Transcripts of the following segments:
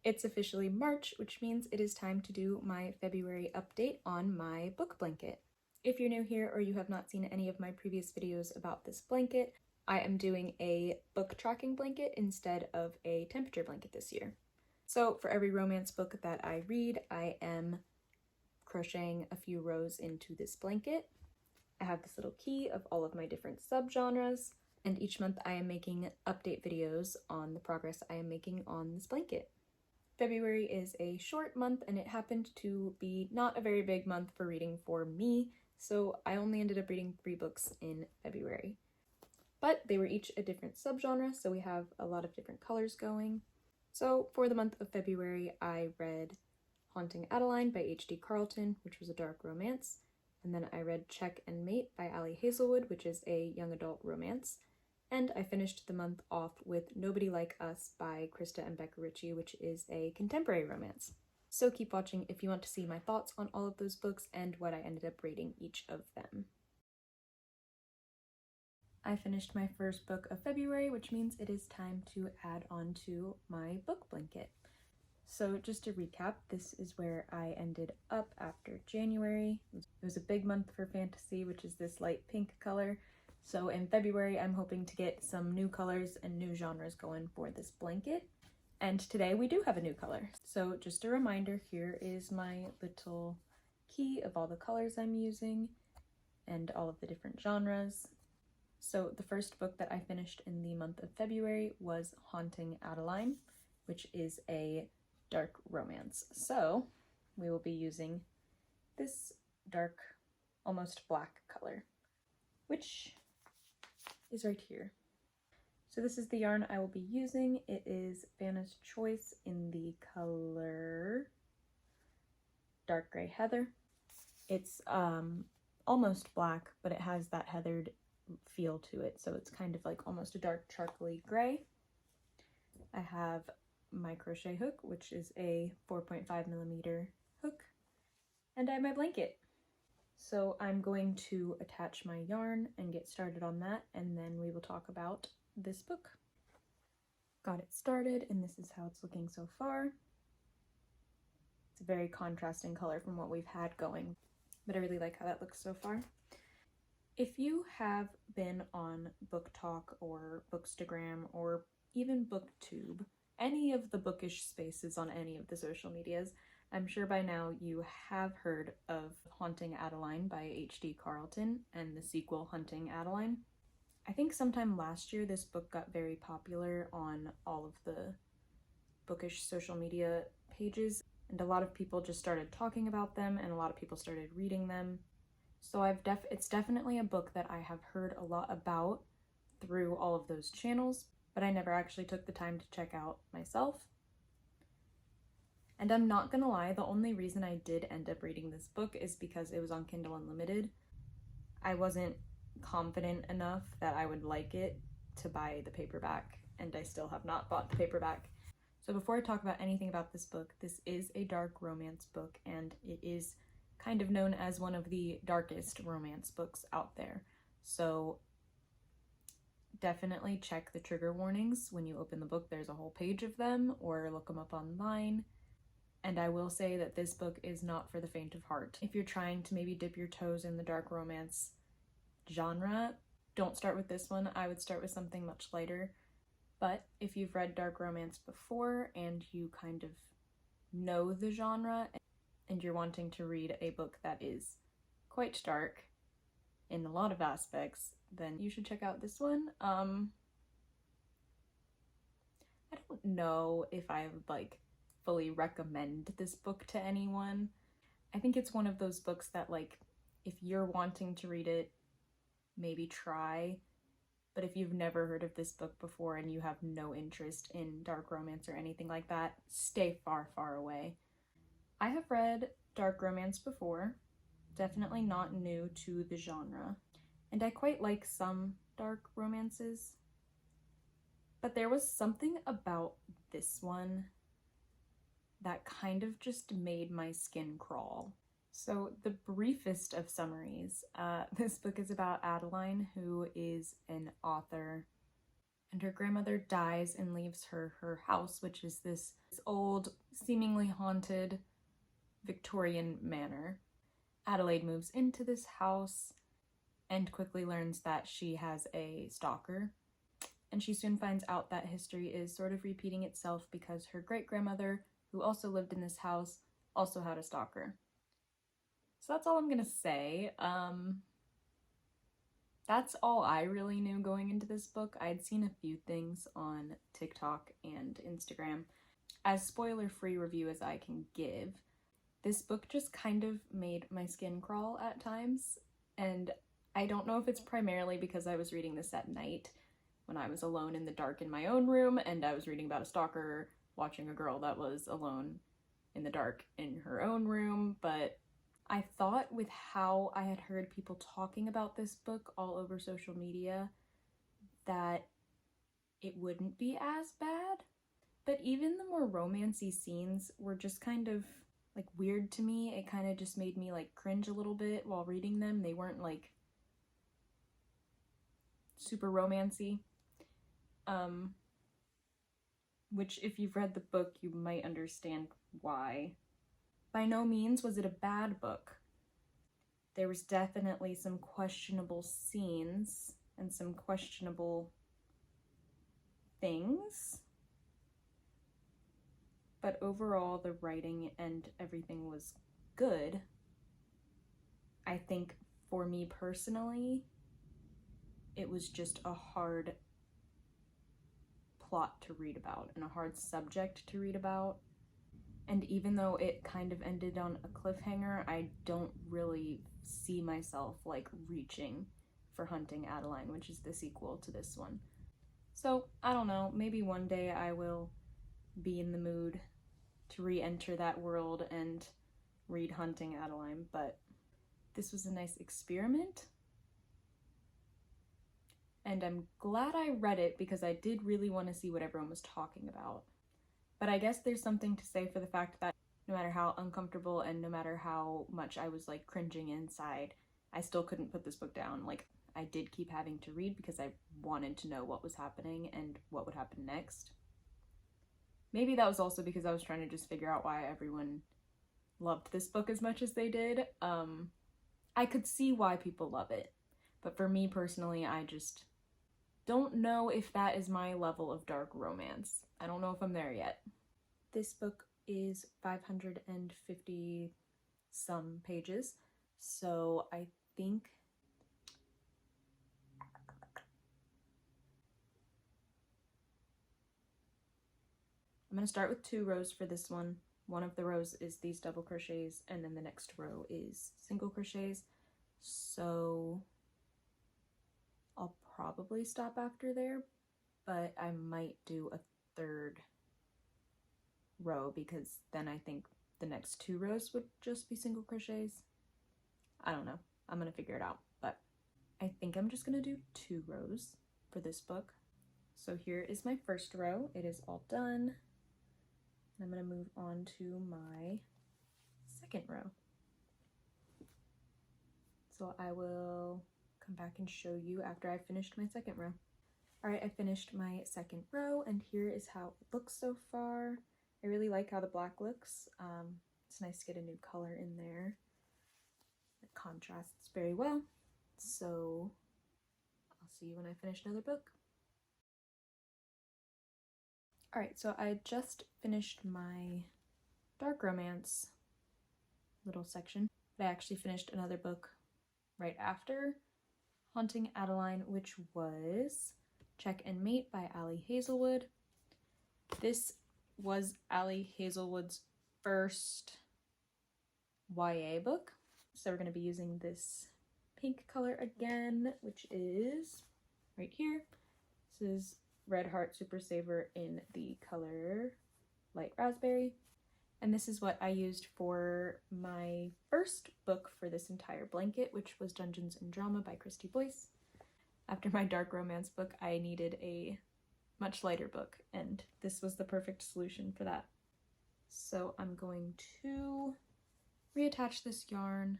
It's officially March, which means it is time to do my February update on my book blanket. If you're new here or you have not seen any of my previous videos about this blanket, I am doing a book tracking blanket instead of a temperature blanket this year. So for every romance book that I read, I am crocheting a few rows into this blanket. I have this little key of all of my different subgenres, and each month I am making update videos on the progress I am making on this blanket. February is a short month, and it happened to be not a very big month for reading for me, so I only ended up reading 3 books in February. But they were each a different subgenre, so we have a lot of different colors going. So for the month of February, I read Haunting Adeline by H.D. Carlton, which was a dark romance, and then I read Check and Mate by Hazelwood, which is a young adult romance. And I finished the month off with Nobody Like Us by Krista and Becca Ritchie, which is a contemporary romance. So keep watching if you want to see my thoughts on all of those books and what I ended up rating each of them. I finished my first book of February, which means it is time to add on to my book blanket. So just to recap, this is where I ended up after January. It was a big month for fantasy, which is this light pink color. So in February, I'm hoping to get some new colors and new genres going for this blanket. And today we do have a new color. So just a reminder, here is my little key of all the colors I'm using and all of the different genres. So the first book that I finished in the month of February was Haunting Adeline, which is a dark romance. So we will be using this dark, almost black color, which is right here. So this is the yarn I will be using. It is Vanna's Choice in the color Dark Gray Heather. It's almost black, but it has that heathered feel to it, so it's kind of like almost a dark charcoaly gray. I have my crochet hook, which is a 4.5mm hook, and I have my blanket. So I'm going to attach my yarn and get started on that, and then we will talk about this book. Got it started, and this is how it's looking so far. It's a very contrasting color from what we've had going, but I really like how that looks so far. If you have been on Book Talk or Bookstagram or even BookTube, any of the bookish spaces on any of the social medias, I'm sure by now you have heard of Haunting Adeline by H.D. Carlton and the sequel Haunting Adeline. I think sometime last year this book got very popular on all of the bookish social media pages, and a lot of people just started talking about them and a lot of people started reading them. So it's definitely a book that I have heard a lot about through all of those channels, but I never actually took the time to check out myself. And I'm not gonna lie, the only reason I did end up reading this book is because it was on Kindle Unlimited. I wasn't confident enough that I would like it to buy the paperback, and I still have not bought the paperback. So before I talk about anything about this book, this is a dark romance book, and it is kind of known as one of the darkest romance books out there. So definitely check the trigger warnings when you open the book. There's a whole page of them, or look them up online. And I will say that this book is not for the faint of heart. If you're trying to maybe dip your toes in the dark romance genre, don't start with this one. I would start with something much lighter. But if you've read dark romance before and you kind of know the genre and you're wanting to read a book that is quite dark in a lot of aspects, then you should check out this one. I don't know if I would fully recommend this book to anyone. I think it's one of those books that if you're wanting to read it, maybe try, but if you've never heard of this book before and you have no interest in dark romance or anything like that, stay far, far away. I have read dark romance before, definitely not new to the genre, and I quite like some dark romances, but there was something about this one that kind of just made my skin crawl. So the briefest of summaries, this book is about Adeline, who is an author and her grandmother dies and leaves her her house, which is this old, seemingly haunted Victorian manor. Adelaide moves into this house and quickly learns that she has a stalker, and she soon finds out that history is sort of repeating itself because her great-grandmother, who also lived in this house, also had a stalker. So that's all I'm gonna say. That's all I really knew going into this book. I'd seen a few things on TikTok and Instagram. As spoiler-free review as I can give, this book just kind of made my skin crawl at times, and I don't know if it's primarily because I was reading this at night when I was alone in the dark in my own room, and I was reading about a stalker watching a girl that was alone in the dark in her own room, but I thought with how I had heard people talking about this book all over social media that it wouldn't be as bad. But even the more romancy scenes were just kind of like weird to me. It kind of just made me like cringe a little bit while reading them. They weren't like super romancy. Which if you've read the book, you might understand why. By no means was it a bad book. There was definitely some questionable scenes and some questionable things. But overall, the writing and everything was good. I think for me personally, it was just a hard plot to read about and a hard subject to read about. And even though it kind of ended on a cliffhanger, I don't really see myself like reaching for Haunting Adeline, which is the sequel to this one. So I don't know, maybe one day I will be in the mood to re-enter that world and read Haunting Adeline, but this was a nice experiment. And I'm glad I read it because I did really want to see what everyone was talking about. But I guess there's something to say for the fact that no matter how uncomfortable and no matter how much I was like cringing inside, I still couldn't put this book down. Like, I did keep having to read because I wanted to know what was happening and what would happen next. Maybe that was also because I was trying to just figure out why everyone loved this book as much as they did. I could see why people love it, but for me personally, I just don't know if that is my level of dark romance. I don't know if I'm there yet. This book is 550 some pages, so I think I'm going to start with 2 rows for this one. One of the rows is these double crochets, and then the next row is single crochets. So I'll probably stop after there, but I might do a 3rd row because then I think the next 2 rows would just be single crochets. I don't know. I'm going to figure it out, but I think I'm just going to do 2 rows for this book. So here is my first row. It is all done. I'm going to move on to my second row. So I will come back and show you after I've finished my second row. All right, I finished my second row, and here is how it looks so far. I really like how the black looks. It's nice to get a new color in there. It contrasts very well. So I'll see you when I finish another book. All right, so I just finished my dark romance little section, but I actually finished another book right after Haunting Adeline, which was Check and Mate by Hazelwood. This was Hazelwood's first YA book, so we're going to be using this pink color again, which is right here. This is Red Heart Super Saver in the color Light Raspberry. And this is what I used for my first book for this entire blanket, which was Dungeons and Drama by Krista Boyce. After my dark romance book, I needed a much lighter book, and this was the perfect solution for that. So I'm going to reattach this yarn,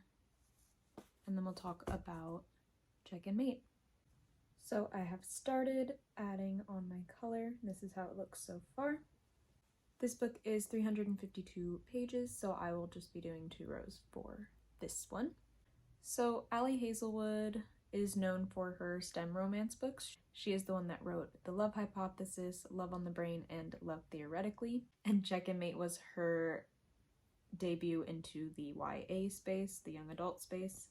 and then we'll talk about Check and Mate. So I have started adding on my color. This is how it looks so far. This book is 352 pages, so I will just be doing 2 rows for this one. So Ali Hazelwood is known for her STEM romance books. She is the one that wrote The Love Hypothesis, Love on the Brain, and Love Theoretically. And Check and Mate was her debut into the YA space, the young adult space,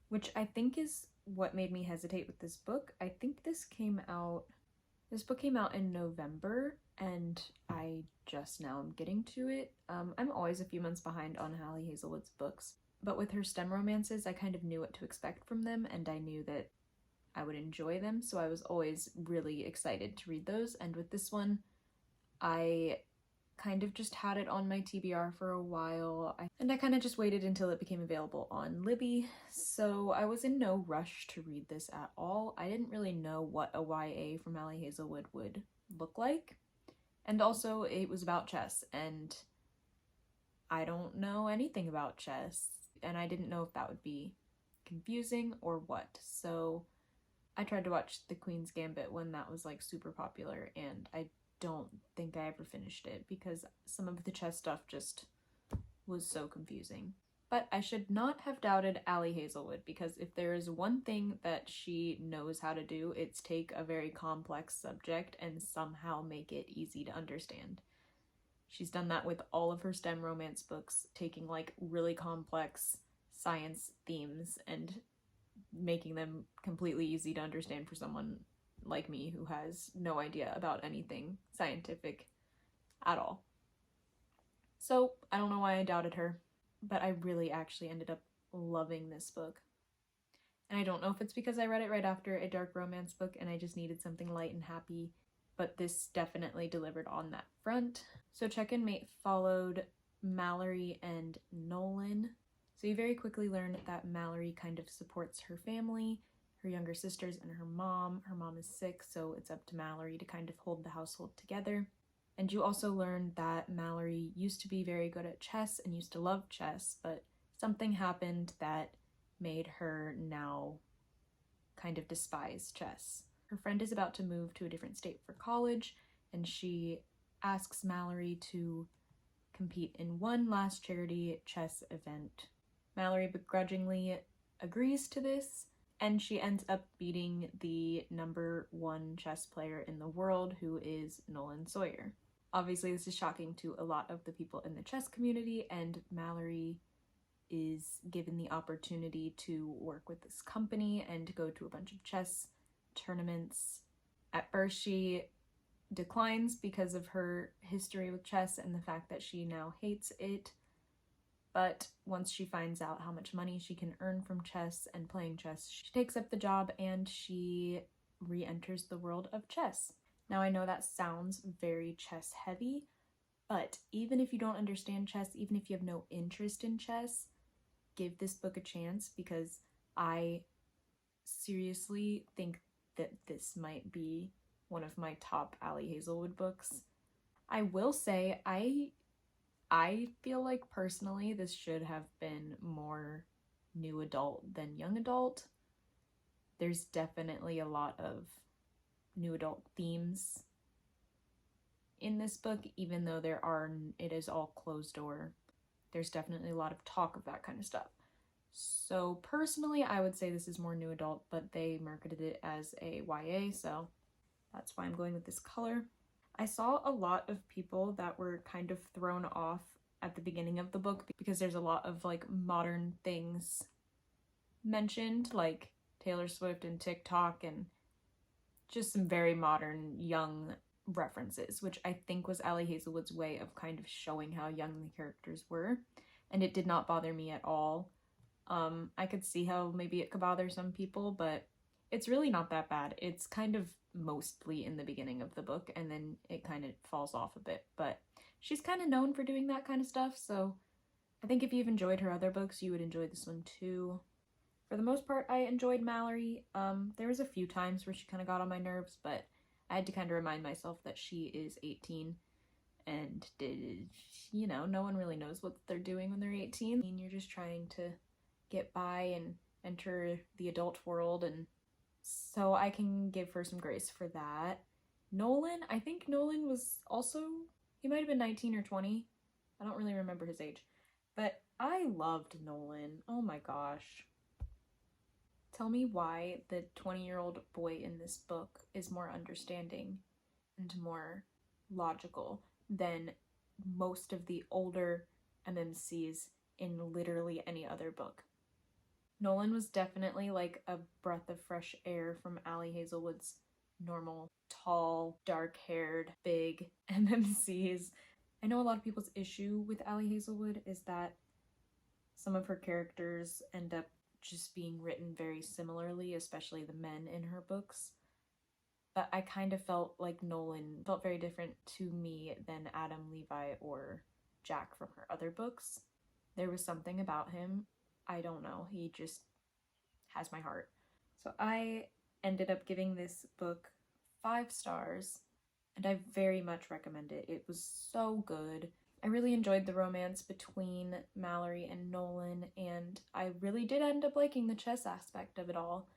which I think is what made me hesitate with this book. I think this book came out in November, and I just now am getting to it. I'm always a few months behind on Ali Hazelwood's books, but with her STEM romances, I kind of knew what to expect from them, and I knew that I would enjoy them, so I was always really excited to read those. And with this one, I kind of just had it on my TBR for a while, and I kind of just waited until it became available on Libby, so I was in no rush to read this at all. I didn't really know what a YA from Ali Hazelwood would look like, and also it was about chess, and I don't know anything about chess, and I didn't know if that would be confusing or what, so I tried to watch The Queen's Gambit when that was like super popular, and I don't think I ever finished it because some of the chess stuff just was so confusing. But I should not have doubted Ali Hazelwood, because if there is one thing that she knows how to do, it's take a very complex subject and somehow make it easy to understand. She's done that with all of her STEM romance books, taking like really complex science themes and making them completely easy to understand for someone like me who has no idea about anything scientific at all. So I don't know why I doubted her, but I really actually ended up loving this book. And I don't know if it's because I read it right after a dark romance book and I just needed something light and happy, but this definitely delivered on that front. So Check and Mate followed Mallory and Nolan. So you very quickly learn that Mallory kind of supports her family, her younger sisters, and her mom. Her mom is sick, so it's up to Mallory to kind of hold the household together. And you also learn that Mallory used to be very good at chess and used to love chess, but something happened that made her now kind of despise chess. Her friend is about to move to a different state for college, and she asks Mallory to compete in one last charity chess event. Mallory begrudgingly agrees to this, and she ends up beating the #1 chess player in the world, who is Nolan Sawyer. Obviously, this is shocking to a lot of the people in the chess community, and Mallory is given the opportunity to work with this company and go to a bunch of chess tournaments. At first, she declines because of her history with chess and the fact that she now hates it. But once she finds out how much money she can earn from chess and playing chess, she takes up the job and she re-enters the world of chess. Now I know that sounds very chess heavy, but even if you don't understand chess, even if you have no interest in chess, give this book a chance, because I seriously think that this might be one of my top Ali Hazelwood books. I will say, I feel like personally this should have been more new adult than young adult. There's definitely a lot of new adult themes in this book, even though it is all closed door. There's definitely a lot of talk of that kind of stuff. So personally, I would say this is more new adult, but they marketed it as a YA, so that's why I'm going with this color. I saw a lot of people that were kind of thrown off at the beginning of the book because there's a lot of like modern things mentioned, like Taylor Swift and TikTok, and just some very modern young references, which I think was Ali Hazelwood's way of kind of showing how young the characters were, and it did not bother me at all. I could see how maybe it could bother some people, but it's really not that bad. It's kind of mostly in the beginning of the book, and then it kind of falls off a bit, but she's kind of known for doing that kind of stuff, so I think if you've enjoyed her other books, you would enjoy this one too. For the most part, I enjoyed Mallory. There was a few times where she kind of got on my nerves, but I had to kind of remind myself that she is 18, and no one really knows what they're doing when they're 18. I mean, you're just trying to get by and enter the adult world, and so I can give her some grace for that. Nolan, I think Nolan was also, he might have been 19 or 20. I don't really remember his age. But I loved Nolan. Oh my gosh. Tell me why the 20-year-old boy in this book is more understanding and more logical than most of the older MMCs in literally any other book. Nolan was definitely like a breath of fresh air from Ali Hazelwood's normal, tall, dark-haired, big MMCs. I know a lot of people's issue with Ali Hazelwood is that some of her characters end up just being written very similarly, especially the men in her books. But I kind of felt like Nolan felt very different to me than Adam Levi or Jack from her other books. There was something about him. I don't know. He just has my heart. So I ended up giving this book 5 stars, and I very much recommend it. It was so good. I really enjoyed the romance between Mallory and Nolan, and I really did end up liking the chess aspect of it all.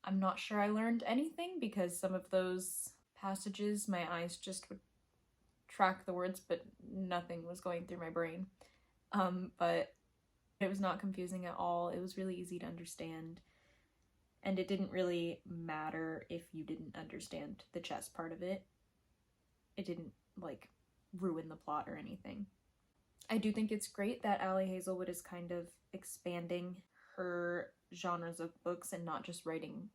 I'm not sure I learned anything because some of those passages, my eyes just would track the words, but nothing was going through my brain. But it was not confusing at all. It was really easy to understand. And it didn't really matter if you didn't understand the chess part of it. It didn't, like, ruin the plot or anything. I do think it's great that Ali Hazelwood is kind of expanding her genres of books and not just writing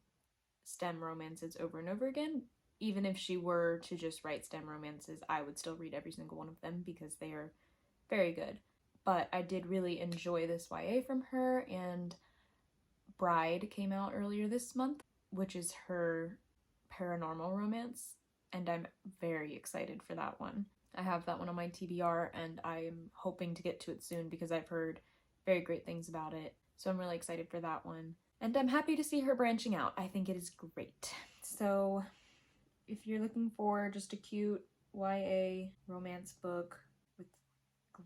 STEM romances over and over again. Even if she were to just write STEM romances, I would still read every single one of them because they are very good. But I did really enjoy this YA from her, and Bride came out earlier this month, which is her paranormal romance, and I'm very excited for that one. I have that one on my TBR, and I'm hoping to get to it soon because I've heard very great things about it. So I'm really excited for that one. And I'm happy to see her branching out. I think it is great. So if you're looking for just a cute YA romance book with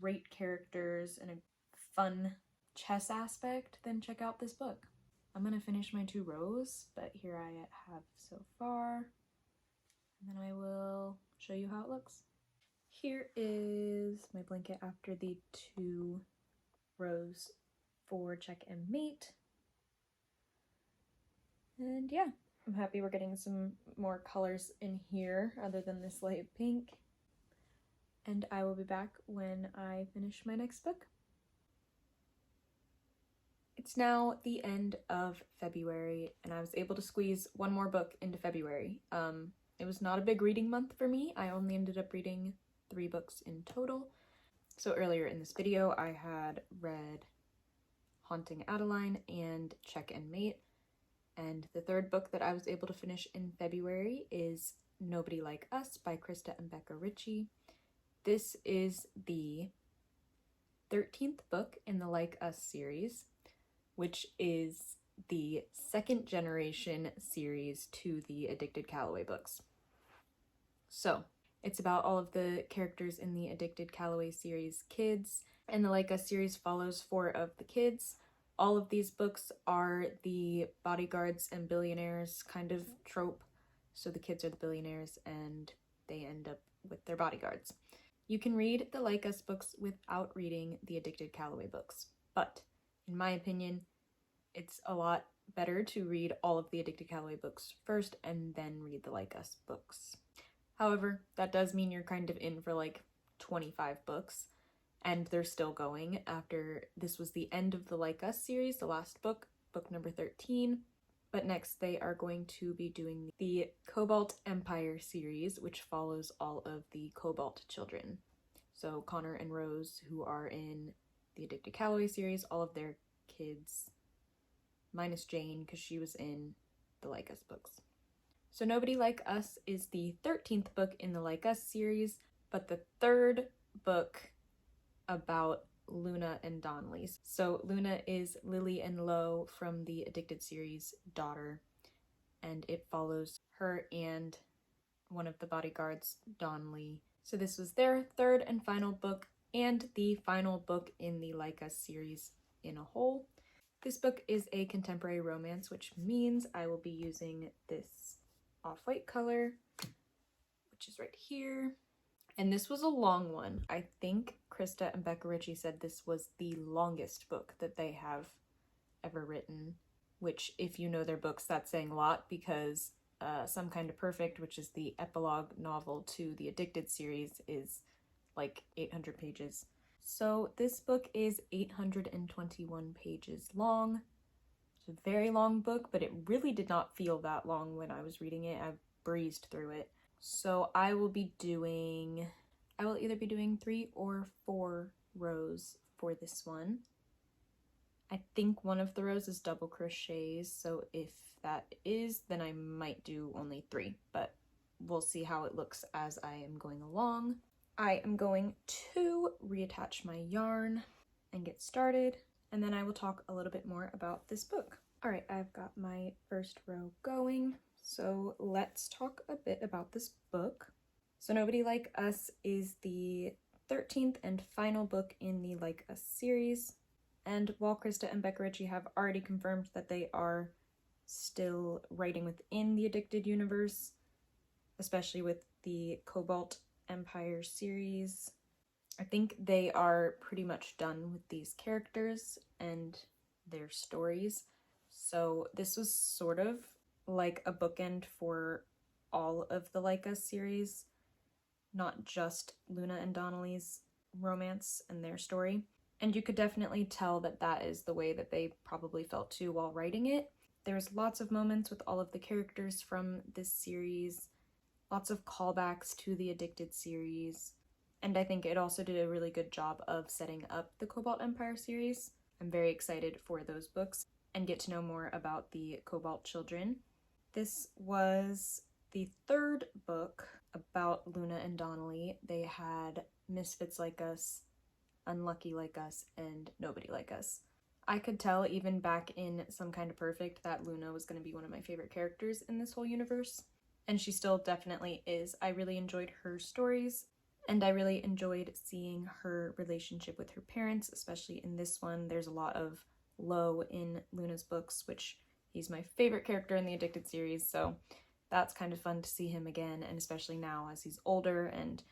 great characters and a fun chess aspect, then check out this book. I'm gonna finish my 2 rows, but here I have so far. And then I will show you how it looks. Here is my blanket after the 2 rows for check and mate. And yeah, I'm happy we're getting some more colors in here other than this light pink. And I will be back when I finish my next book. It's now the end of February, and I was able to squeeze 1 more book into February. It was not a big reading month for me. I only ended up reading 3 books in total. So earlier in this video, I had read Haunting Adeline and Check and Mate. And the 3rd book that I was able to finish in February is Nobody Like Us by Krista and Becca Ritchie. This is the 13th book in the Like Us series, which is the 2nd generation series to the Addicted Calloway books. So it's about all of the characters in the Addicted Calloway series kids, and the Like Us series follows 4 of the kids. All of these books are the bodyguards and billionaires kind of trope. So the kids are the billionaires and they end up with their bodyguards. You can read the Like Us books without reading the Addicted Calloway books, but in my opinion, it's a lot better to read all of the Addicted Calloway books first and then read the Like Us books. However, that does mean you're kind of in for like 25 books, and they're still going after this was the end of the Like Us series, the last book, book number 13. But next they are going to be doing the Cobalt Empire series, which follows all of the Cobalt children. So Connor and Rose, who are in the Addicted Calloway series, all of their kids, minus Jane, because she was in the Like Us books. So Nobody Like Us is the 13th book in the Like Us series, but the 3rd book about Luna and Donnelly. So Luna is Lily and Lo from the Addicted series daughter, and it follows her and one of the bodyguards, Donnelly. So this was their 3rd and final book, and the final book in the Like Us series in a whole. This book is a contemporary romance, which means I will be using this off-white color, which is right here. And this was a long one. I think Krista and Becca Ritchie said this was the longest book that they have ever written, which, if you know their books, that's saying a lot, because Some Kind of Perfect, which is the epilogue novel to the Addicted series, is like 800 pages. So this book is 821 pages long. It's a very long book, but it really did not feel that long when I was reading it. I breezed through it. So I will either be doing 3 or 4 rows for this one. I think one of the rows is double crochets, so if that is, then I might do only 3, but we'll see how it looks as I am going along. I am going to reattach my yarn and get started, and then I will talk a little bit more about this book. All right, I've got my first row going, so let's talk a bit about this book. So Nobody Like Us is the 13th and final book in the Like Us series, and while Krista and Becca Ritchie have already confirmed that they are still writing within the Addicted universe, especially with the Cobalt Empire series, I think they are pretty much done with these characters and their stories. So this was sort of like a bookend for all of the Like Us series, not just Luna and Donnelly's romance and their story. And you could definitely tell that that is the way that they probably felt too while writing it. There's lots of moments with all of the characters from this series, lots of callbacks to the Addicted series, and I think it also did a really good job of setting up the Cobalt Empire series. I'm very excited for those books and get to know more about the Cobalt children. This was the 3rd book about Luna and Donnelly. They had Misfits Like Us, Unlucky Like Us, and Nobody Like Us. I could tell even back in Some Kind of Perfect that Luna was going to be one of my favorite characters in this whole universe, and she still definitely is. I really enjoyed her stories, and I really enjoyed seeing her relationship with her parents, especially in this one. There's a lot of Lo in Luna's books, which he's my favorite character in the Addicted series, so that's kind of fun to see him again, and especially now as he's older and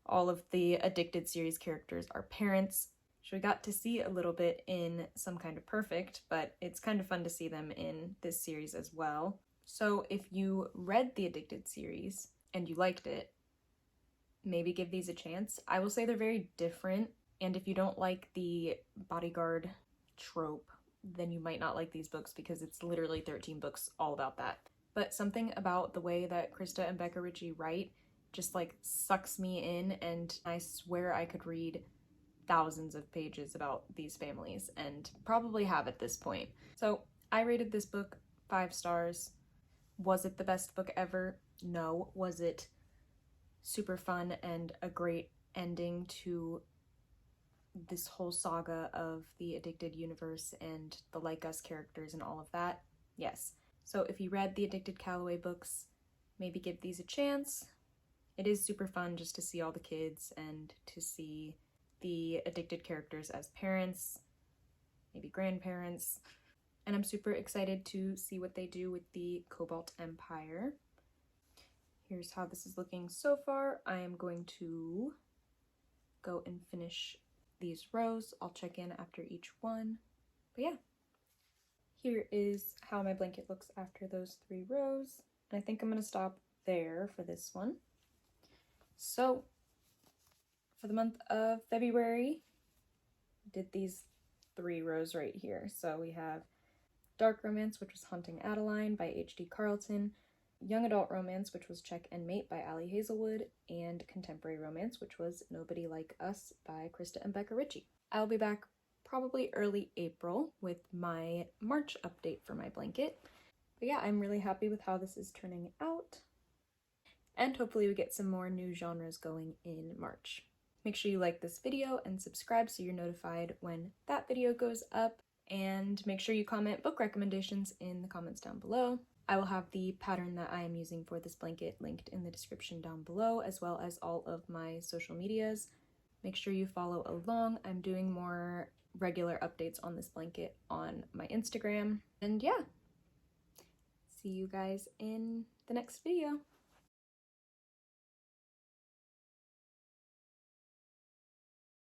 all of the Addicted series characters are parents. So we got to see a little bit in Some Kind of Perfect, but it's kind of fun to see them in this series as well. So if you read the Addicted series and you liked it, maybe give these a chance. I will say they're very different, and if you don't like the bodyguard trope, then you might not like these books because it's literally 13 books all about that. But something about the way that Krista and Becca Ritchie write just like sucks me in, and I swear I could read thousands of pages about these families, and probably have at this point. So I rated this book 5 stars. Was it the best book ever? No. Was it super fun and a great ending to this whole saga of the Addicted universe and the Like Us characters and all of that? Yes. So if you read the Addicted Calloway books, maybe give these a chance. It is super fun just to see all the kids and to see the Addicted characters as parents, maybe grandparents, and I'm super excited to see what they do with the Cobalt Empire. Here's how this is looking so far. I am going to go and finish these rows. I'll check in after each one, but yeah. Here is how my blanket looks after those 3 rows, and I think I'm going to stop there for this one. So for the month of February, I did these 3 rows right here. So we have Dark Romance, which was Haunting Adeline by H.D. Carlton, Young Adult Romance, which was Check and Mate by Ali Hazelwood, and Contemporary Romance, which was Nobody Like Us by Krista and Becca Ritchie. I'll be back probably early April with my March update for my blanket. But yeah, I'm really happy with how this is turning out, and hopefully we get some more new genres going in March. Make sure you like this video and subscribe so you're notified when that video goes up, and make sure you comment book recommendations in the comments down below. I will have the pattern that I am using for this blanket linked in the description down below, as well as all of my social medias. Make sure you follow along. I'm doing more regular updates on this blanket on my Instagram. And yeah, see you guys in the next video.